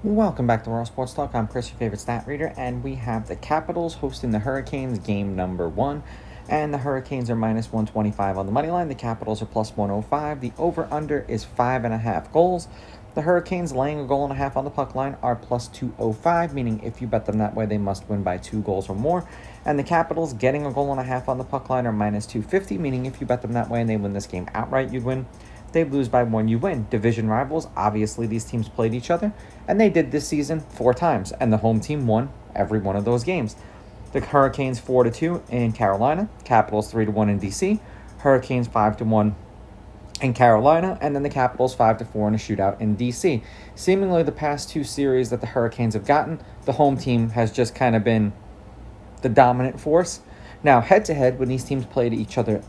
Welcome back to Raw Sports Talk. I'm Chris, your favorite stat reader, and we have the Capitals hosting the Hurricanes, game number 1. And the Hurricanes are minus 125 on the money line. The Capitals are plus 105. The over-under is 5.5 goals. The Hurricanes laying a goal and a half on the puck line are plus 205, meaning if you bet them that way, they must win by 2 goals or more. And the Capitals getting a goal and a half on the puck line are minus 250, meaning if you bet them that way and they win this game outright, you'd win. They lose by 1, you win. Division rivals, obviously these teams played each other, and they did this season 4 times, and the home team won every one of those games. The Hurricanes 4-2 in Carolina, Capitals 3-1 in DC, Hurricanes 5-1 in Carolina, and then the Capitals 5-4 in a shootout in DC. Seemingly the past 2 series that the Hurricanes have gotten, the home team has just kind of been the dominant force. Now, head-to-head, when these teams played each other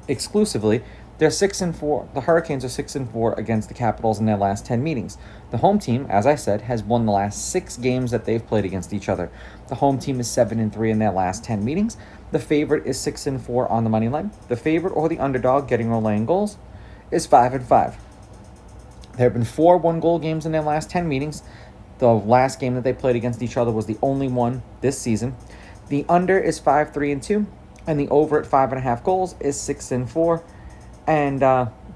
exclusively, they're 6-4. The Hurricanes are 6-4 against the Capitals in their last 10 meetings. The home team, as I said, has won the last 6 games that they've played against each other. The home team is 7-3 in their last 10 meetings. The favorite is 6-4 on the money line. The favorite or the underdog getting or laying goals is 5-5. There have been 4 one-goal games in their last 10 meetings. The last game that they played against each other was the only one this season. The under is 5-3-2, and the over at 5.5 goals is 6-4. And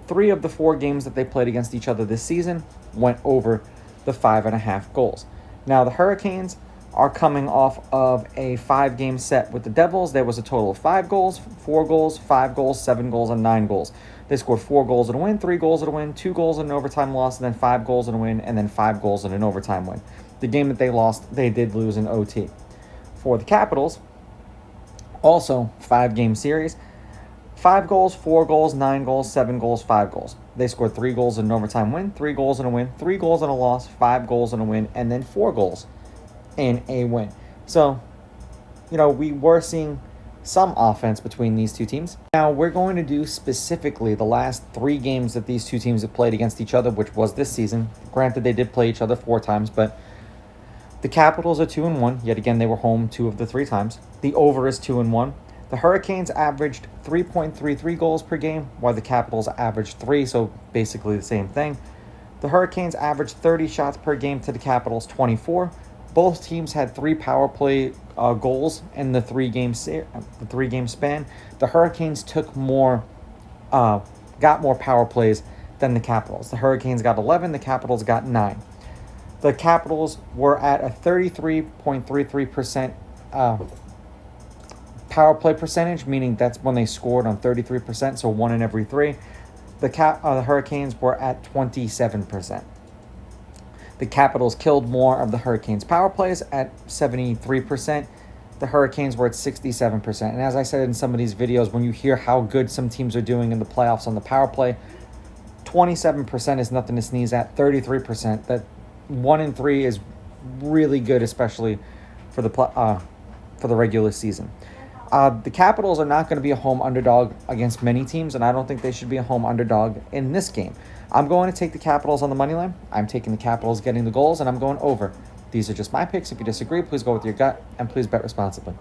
3 of the 4 games that they played against each other this season went over the 5.5 goals. Now, the Hurricanes are coming off of a 5-game set with the Devils. There was a total of 5 goals, 4 goals, 5 goals, 7 goals, and 9 goals. They scored 4 goals in a win, 3 goals in a win, 2 goals in an overtime loss, and then 5 goals in a win, and then 5 goals in an overtime win. The game that they lost, they did lose in OT. For the Capitals, also 5-game series, 5 goals, 4 goals, 9 goals, 7 goals, 5 goals. They scored 3 goals in an overtime win, 3 goals in a win, 3 goals in a loss, 5 goals in a win, and then 4 goals in a win. So, we were seeing some offense between these two teams. Now, we're going to do specifically the last 3 games that these two teams have played against each other, which was this season. Granted, they did play each other 4 times, but the Capitals are 2-1. Yet again, they were home 2 of the 3 times. The over is 2-1. The Hurricanes averaged 3.33 goals per game, while the Capitals averaged 3, so basically the same thing. The Hurricanes averaged 30 shots per game to the Capitals' 24. Both teams had 3 power play goals in the 3-game span. The Hurricanes got more power plays than the Capitals. The Hurricanes got 11, the Capitals got 9. The Capitals were at a 33.33% power play percentage, meaning that's when they scored on 33%, so 1 in every 3. The Hurricanes were at 27%. The Capitals killed more of the Hurricanes' power plays at 73%. The Hurricanes were at 67%. And as I said in some of these videos, when you hear how good some teams are doing in the playoffs on the power play, 27% is nothing to sneeze at. 33%, that 1 in 3 is really good, especially for the regular season. The Capitals are not going to be a home underdog against many teams, and I don't think they should be a home underdog in this game. I'm going to take the Capitals on the money line. I'm taking the Capitals getting the goals, and I'm going over. These are just my picks. If you disagree, please go with your gut, and please bet responsibly.